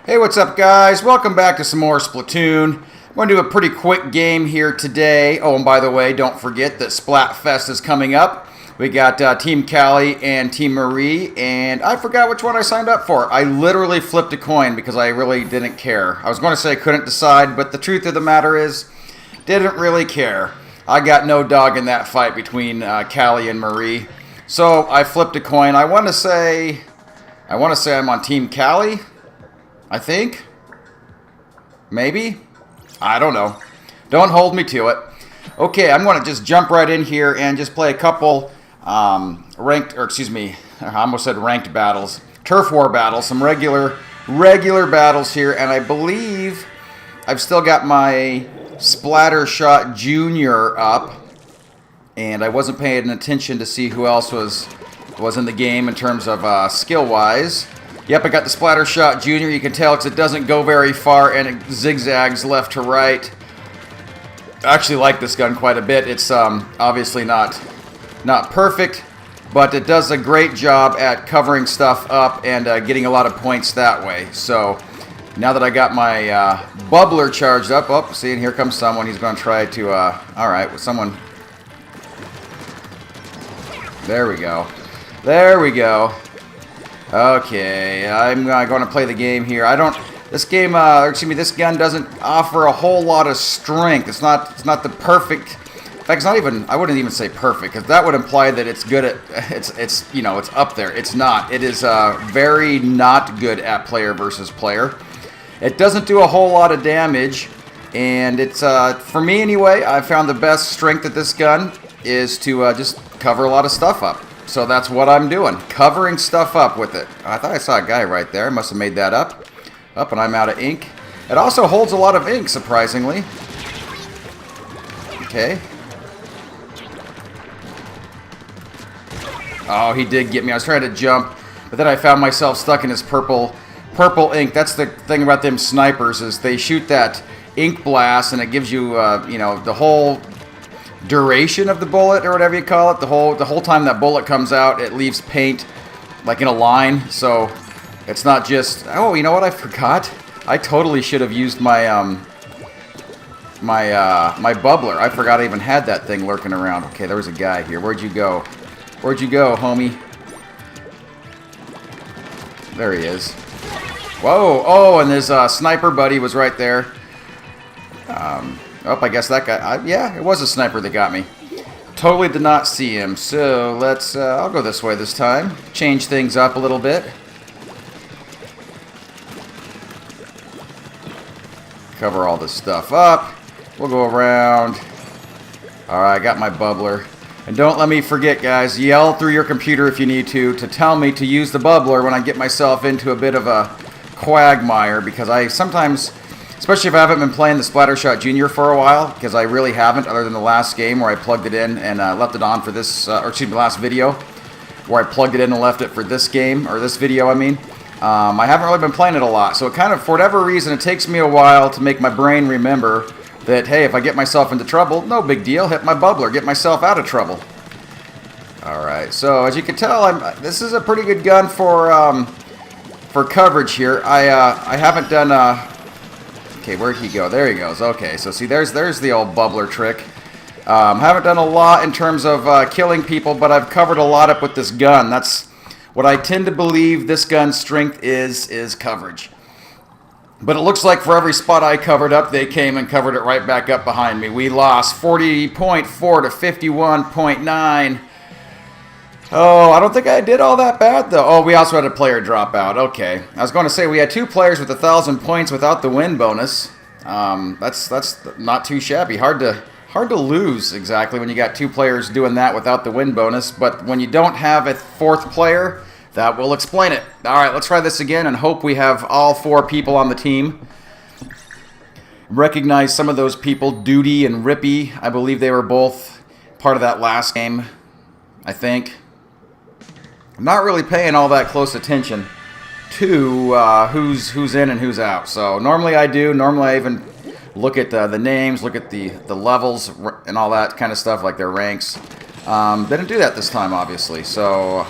Hey, what's up, guys? Welcome back to some more Splatoon. I'm going to do a pretty quick game here today. Oh, and by the way, don't forget that Splatfest is coming up. We got Team Callie and Team Marie, and I forgot which one I signed up for. I literally flipped a coin because I really didn't care. I was going to say I couldn't decide, but the truth of the matter is, didn't really care. I got no dog in that fight between Callie and Marie. So I flipped a coin. I want to say I'm on Team Callie. I think. Maybe. I don't know. Don't hold me to it. Okay, I'm going to just jump right in here and just play a couple ranked battles. Turf war battles. Some regular battles here. And I believe I've still got my Splattershot Jr. up. And I wasn't paying attention to see who else was in the game in terms of skill-wise. Yep, I got the Splattershot Jr. You can tell because it doesn't go very far and it zigzags left to right. I actually like this gun quite a bit. It's obviously not perfect, but it does a great job at covering stuff up and getting a lot of points that way. So now that I got my bubbler charged up, oh, see, and here comes someone. He's going to try to, all right, with someone. There we go. There we go. Okay, I'm going to play the game here. This gun doesn't offer a whole lot of strength. It's not the perfect. In fact, it's not even. I wouldn't even say perfect because that would imply that it's good at. It's up there. It's not. It is very not good at player versus player. It doesn't do a whole lot of damage, and it's for me anyway. I found the best strength at this gun is to just cover a lot of stuff up. So that's what I'm doing, covering stuff up with it. I thought I saw a guy right there. I must have made that up. Up, and I'm out of ink. It also holds a lot of ink, surprisingly. Okay. Oh, he did get me. I was trying to jump, but then I found myself stuck in his purple ink. That's the thing about them snipers is they shoot that ink blast, and it gives you, the whole duration of the bullet or whatever you call it. The whole time that bullet comes out, it leaves paint like in a line. So it's not just, oh, you know what, I forgot. I totally should have used my my bubbler. I forgot I even had that thing lurking around. Okay, there was a guy here. Where'd you go? Where'd you go, homie? There he is. Whoa, oh, and his sniper buddy was right there. Oh, I guess that guy, yeah, it was a sniper that got me. Totally did not see him, so let's, I'll go this way this time. Change things up a little bit. Cover all this stuff up. We'll go around. Alright, I got my bubbler. And don't let me forget, guys, yell through your computer if you need to tell me to use the bubbler when I get myself into a bit of a quagmire, because I sometimes, especially if I haven't been playing the Splattershot Jr. for a while, because I really haven't, other than the last game where I plugged it in and left it on for this, last video, where I plugged it in and left it for this game, or this video, I mean. I haven't really been playing it a lot, so it kind of, for whatever reason, it takes me a while to make my brain remember that, hey, if I get myself into trouble, no big deal, hit my bubbler, get myself out of trouble. Alright, so as you can tell, this is a pretty good gun for coverage here. I haven't done, okay, where'd he go? There he goes. Okay, so see, there's the old bubbler trick. Haven't done a lot in terms of killing people, but I've covered a lot up with this gun. That's what I tend to believe this gun's strength is coverage. But it looks like for every spot I covered up, they came and covered it right back up behind me. We lost 40.4 to 51.9. Oh, I don't think I did all that bad, though. Oh, we also had a player drop out. Okay. I was going to say we had 2 players with 1,000 points without the win bonus. That's not too shabby. Hard to lose, exactly, when you got 2 players doing that without the win bonus. But when you don't have a 4th player, that will explain it. All right, let's try this again and hope we have all 4 people on the team. Recognize some of those people, Duty and Rippy. I believe they were both part of that last game, I think. I'm not really paying all that close attention to who's in and who's out. So normally I do. Normally I even look at the names, look at the levels and all that kind of stuff, like their ranks. They didn't do that this time, obviously. So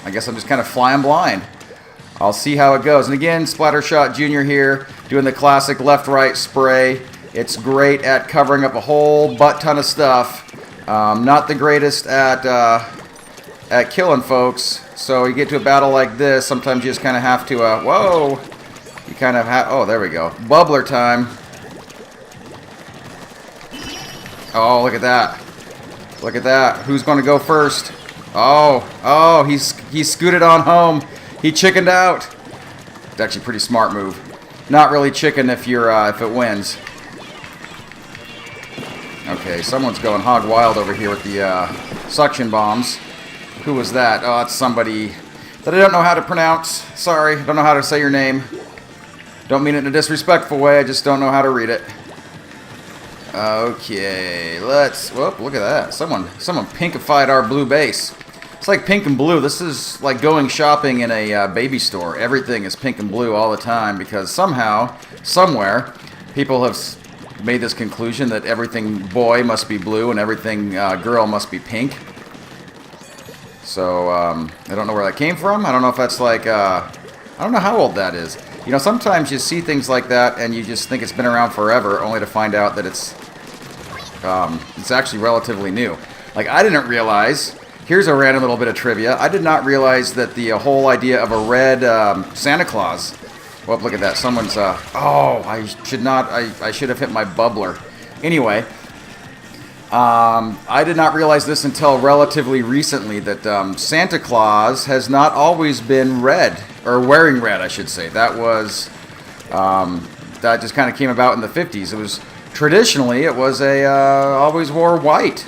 I guess I'm just kind of flying blind. I'll see how it goes. And again, Splattershot Jr. here, doing the classic left-right spray. It's great at covering up a whole butt-ton of stuff. Not the greatest at killing folks. So you get to a battle like this, sometimes you just kind of have to, whoa! You kind of have, oh, there we go. Bubbler time. Oh, look at that. Look at that. Who's going to go first? Oh, he scooted on home. He chickened out. It's actually a pretty smart move. Not really chicken if you're if it wins. Okay, someone's going hog wild over here with the suction bombs. Who was that? Oh, it's somebody that I don't know how to pronounce. Sorry, don't know how to say your name. Don't mean it in a disrespectful way. I just don't know how to read it. Okay, let's... Whoop, look at that. Someone pinkified our blue base. It's like pink and blue. This is like going shopping in a baby store. Everything is pink and blue all the time because somehow, somewhere, people have made this conclusion that everything boy must be blue and everything girl must be pink. So, I don't know where that came from. I don't know if that's like... I don't know how old that is. You know, sometimes you see things like that and you just think it's been around forever, only to find out that it's actually relatively new. Like, I didn't realize, here's a random little bit of trivia, I did not realize that the whole idea of a red Santa Claus, well, look at that, someone's, oh, I should have hit my bubbler. Anyway, I did not realize this until relatively recently, that Santa Claus has not always been red, or wearing red, I should say. That was, that just kind of came about in the 50s. It was, traditionally, it was always wore white.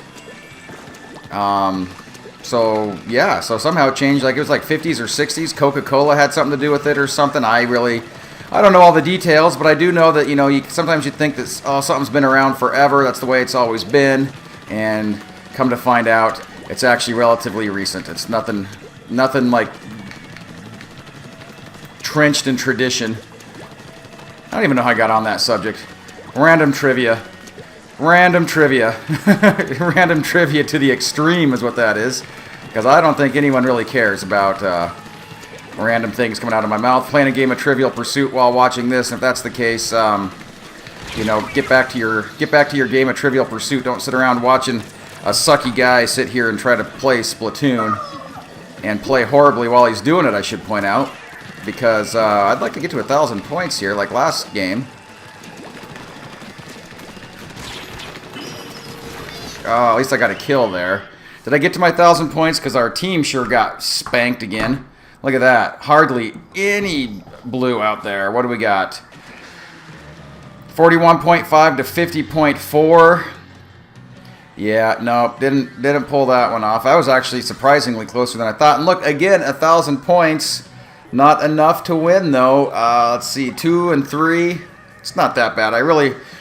So, yeah, so somehow it changed, like, it was like 50s or 60s. Coca-Cola had something to do with it or something. I don't know all the details, but I do know that, you know, sometimes you think that, oh, something's been around forever, that's the way it's always been, and come to find out, it's actually relatively recent. It's nothing like trenched in tradition. I don't even know how I got on that subject. Random trivia. Random trivia. Random trivia to the extreme is what that is, because I don't think anyone really cares about random things coming out of my mouth. Playing a game of Trivial Pursuit while watching this, and if that's the case, you know, get back to your game of Trivial Pursuit. Don't sit around watching a sucky guy sit here and try to play Splatoon and play horribly while he's doing it, I should point out, because I'd like to get to 1,000 points here like last game. Oh, at least I got a kill there. Did I get to my 1,000 points? Because our team sure got spanked again. Look at that. Hardly any blue out there. What do we got? 41.5 to 50.4. Yeah, no, didn't pull that one off. I was actually surprisingly closer than I thought. And look, again, 1,000 points. Not enough to win, though. Let's see, 2 and 3. It's not that bad.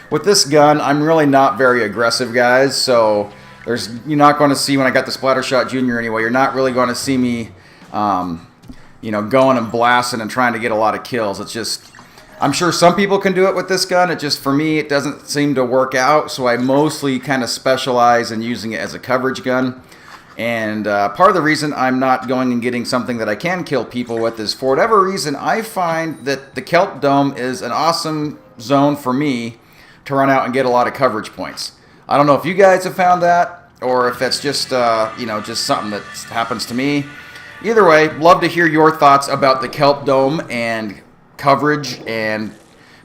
With this gun, I'm really not very aggressive, guys. So you're not going to see, when I got the Splattershot Jr. anyway, you're not really going to see me, you know, going and blasting and trying to get a lot of kills. It's just, I'm sure some people can do it with this gun. It just, for me, it doesn't seem to work out. So I mostly kind of specialize in using it as a coverage gun. And part of the reason I'm not going and getting something that I can kill people with is, for whatever reason, I find that the Kelp Dome is an awesome zone for me to run out and get a lot of coverage points. I don't know if you guys have found that, or if that's just, you know, just something that happens to me. Either way, love to hear your thoughts about the Kelp Dome and coverage and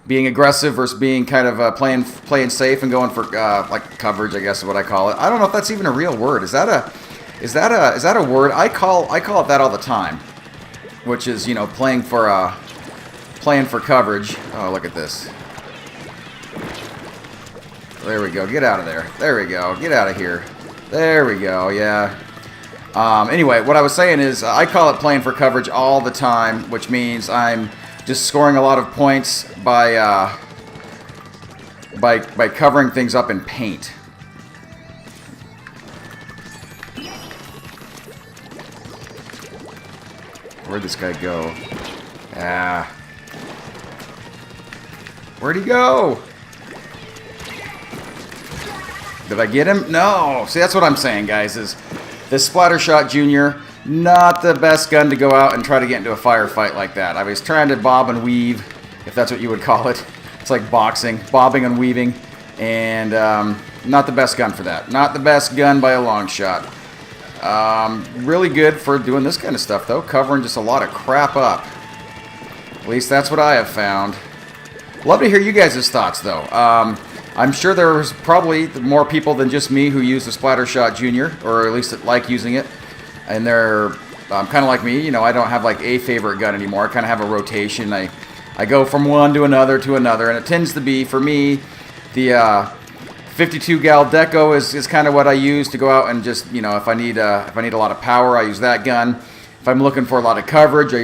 being aggressive versus being kind of playing safe and going for like coverage, I guess is what I call it. I don't know if that's even a real word. Is that a word? I call it that all the time, which is, you know, playing for coverage. Oh, look at this. There we go. Get out of there. There we go. Get out of here. There we go. Yeah. Anyway, what I was saying is I call it playing for coverage all the time, which means I'm just scoring a lot of points by covering things up in paint. Where'd this guy go? Ah. Where'd he go? Did I get him? No. See, that's what I'm saying, guys, is this Splattershot Jr., not the best gun to go out and try to get into a firefight like that. I was trying to bob and weave, if that's what you would call it. It's like boxing, bobbing and weaving, and not the best gun for that. Not the best gun by a long shot. Really good for doing this kind of stuff, though, covering just a lot of crap up. At least that's what I have found. Love to hear you guys' thoughts, though. I'm sure there's probably more people than just me who use the Splattershot Jr., or at least like using it. And they're kind of like me, you know, I don't have like a favorite gun anymore. I kind of have a rotation. I go from one to another, and it tends to be, for me, the 52 gal deco is kind of what I use to go out and just, you know, if I need a lot of power, I use that gun. If I'm looking for a lot of coverage, I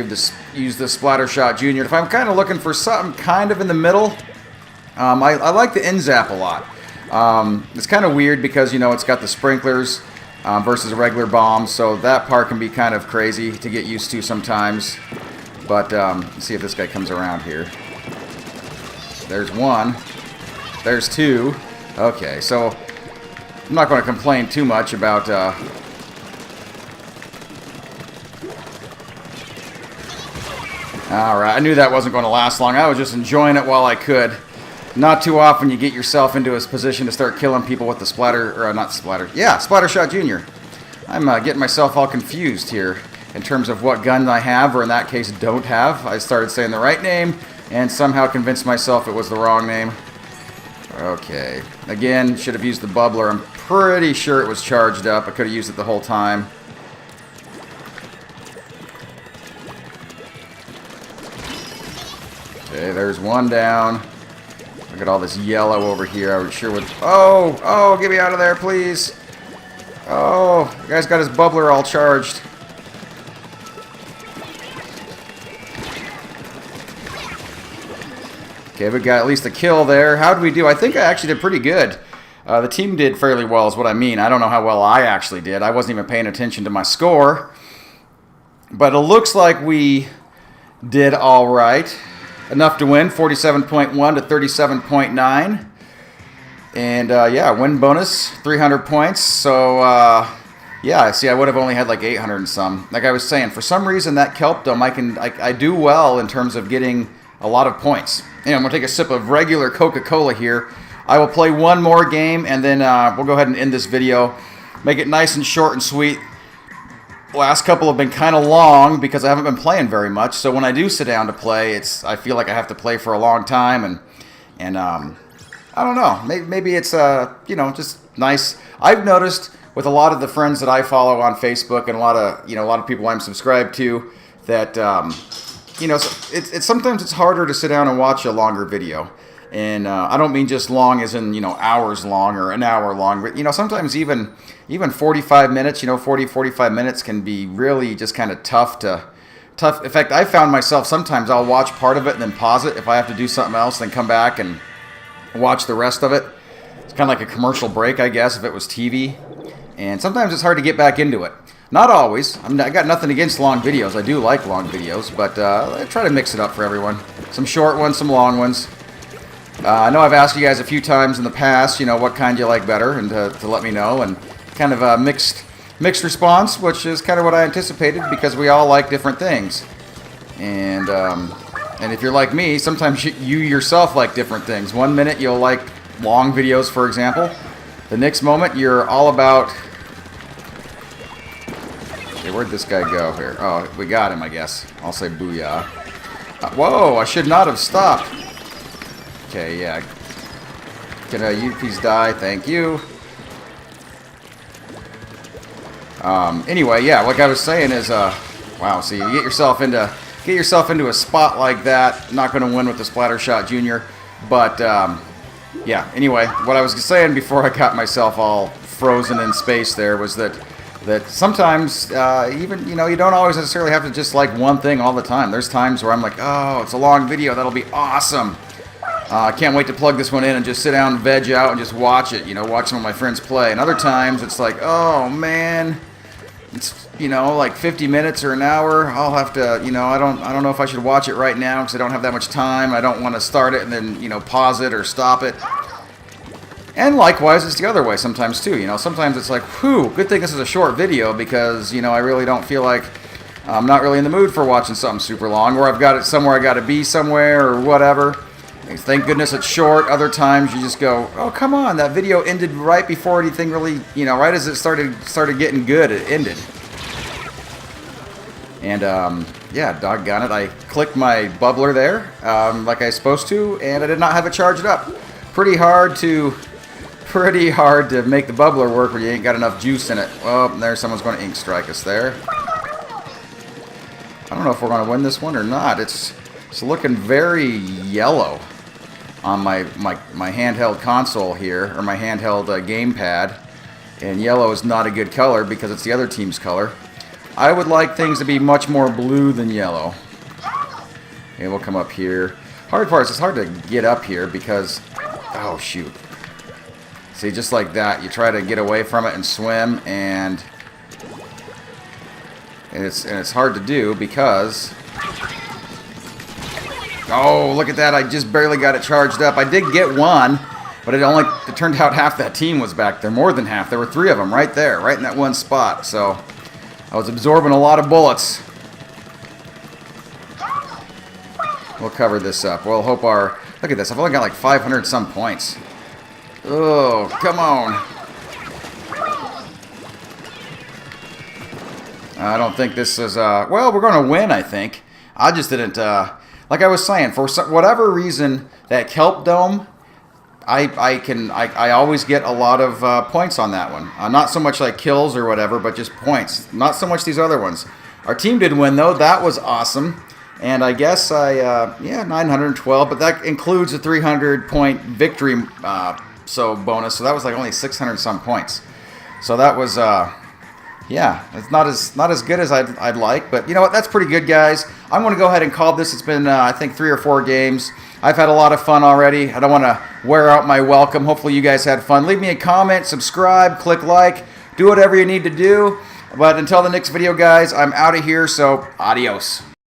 use the Splattershot Jr. If I'm kind of looking for something kind of in the middle, I like the N-Zap a lot. It's kind of weird because, you know, it's got the sprinklers versus a regular bomb, so that part can be kind of crazy to get used to sometimes. But let's see if this guy comes around here. There's one. There's two. Okay, so I'm not going to complain too much about Alright, I knew that wasn't going to last long. I was just enjoying it while I could. Not too often you get yourself into a position to start killing people with the Splattershot Jr. I'm getting myself all confused here in terms of what gun I have, or in that case don't have. I started saying the right name and somehow convinced myself it was the wrong name. Okay, again, should have used the bubbler. I'm pretty sure it was charged up. I could have used it the whole time. Okay, there's one down. Look at all this yellow over here. I sure would... Oh, get me out of there, please. Oh, the guy's got his bubbler all charged. Okay, we got at least a kill there. How did we do? I think I actually did pretty good. The team did fairly well is what I mean. I don't know how well I actually did. I wasn't even paying attention to my score. But it looks like we did all right. Enough to win, 47.1 to 37.9. And, yeah, win bonus, 300 points. So, yeah, see, I would have only had like 800 and some. Like I was saying, for some reason that kelped them. I do well in terms of getting a lot of points. Anyway, I'm going to take a sip of regular Coca-Cola here. I will play one more game, and then we'll go ahead and end this video. Make it nice and short and sweet. Last couple have been kind of long because I haven't been playing very much. So when I do sit down to play, I feel like I have to play for a long time, and I don't know. Maybe it's you know, just nice. I've noticed with a lot of the friends that I follow on Facebook and a lot of people I'm subscribed to that you know, it's sometimes it's harder to sit down and watch a longer video. And I don't mean just long as in, you know, hours long or an hour long, but, you know, sometimes even 45 minutes, you know, 45 minutes can be really just kind of tough. In fact, I found myself sometimes I'll watch part of it and then pause it if I have to do something else, then come back and watch the rest of it. It's kind of like a commercial break, I guess, if it was TV. And sometimes it's hard to get back into it. Not always. I got nothing against long videos. I do like long videos, but I try to mix it up for everyone. Some short ones, some long ones. I know I've asked you guys a few times in the past, you know, what kind you like better, and to let me know, and kind of a mixed response, which is kind of what I anticipated because we all like different things. And if you're like me, sometimes you yourself like different things. One minute you'll like long videos, for example. The next moment you're all about... Okay, where'd this guy go here? Oh, we got him, I guess. I'll say booyah. Whoa, I should not have stopped. Okay, yeah. Can you please die? Thank you. Anyway, yeah, like I was saying is, wow, see, you get yourself into a spot like that, not going to win with the Splattershot Jr., but, yeah, anyway, what I was saying before I got myself all frozen in space there was that sometimes, even, you know, you don't always necessarily have to just like one thing all the time. There's times where I'm like, oh, it's a long video, that'll be awesome. I can't wait to plug this one in and just sit down and veg out and just watch it, you know, watch some of my friends play. And other times it's like, oh man, it's, you know, like 50 minutes or an hour. I'll have to, you know, I don't know if I should watch it right now because I don't have that much time. I don't want to start it and then, you know, pause it or stop it. And likewise, it's the other way sometimes too. You know, sometimes it's like, whew, good thing this is a short video because, you know, I really don't feel like I'm not really in the mood for watching something super long, or I've got it somewhere I got to be somewhere or whatever. And thank goodness it's short. Other times you just go, oh, come on, that video ended right before anything really, you know, right as it started getting good, it ended. And, yeah, doggone it, I clicked my bubbler there like I was supposed to, and I did not have it charged up. Pretty hard to make the bubbler work when you ain't got enough juice in it. Well, there's someone's going to ink strike us there. I don't know if we're going to win this one or not. It's looking very yellow on my handheld console here, or my handheld gamepad. And yellow is not a good color because it's the other team's color. I would like things to be much more blue than yellow. Okay, we'll come up here. Hard part is it's hard to get up here because... Oh, shoot. See, just like that, you try to get away from it and swim, and it's hard to do because... Oh, look at that. I just barely got it charged up. I did get one, but it turned out half that team was back there. More than half. There were 3 of them right there, right in that one spot. So I was absorbing a lot of bullets. We'll cover this up. We'll hope our... Look at this. I've only got like 500 some points. Oh, come on. I don't think this is... well, we're going to win, I think. I just didn't... like I was saying, for whatever reason, that kelp dome, I always get a lot of points on that one. Not so much like kills or whatever, but just points. Not so much these other ones. Our team did win, though. That was awesome. And I guess yeah, 912, but that includes a 300-point victory bonus. So that was like only 600 some points. So that was... yeah, it's not as good as I'd like, but you know what? That's pretty good, guys. I'm going to go ahead and call this. It's been, I think, 3 or 4 games. I've had a lot of fun already. I don't want to wear out my welcome. Hopefully you guys had fun. Leave me a comment, subscribe, click like, do whatever you need to do. But until the next video, guys, I'm out of here, so adios.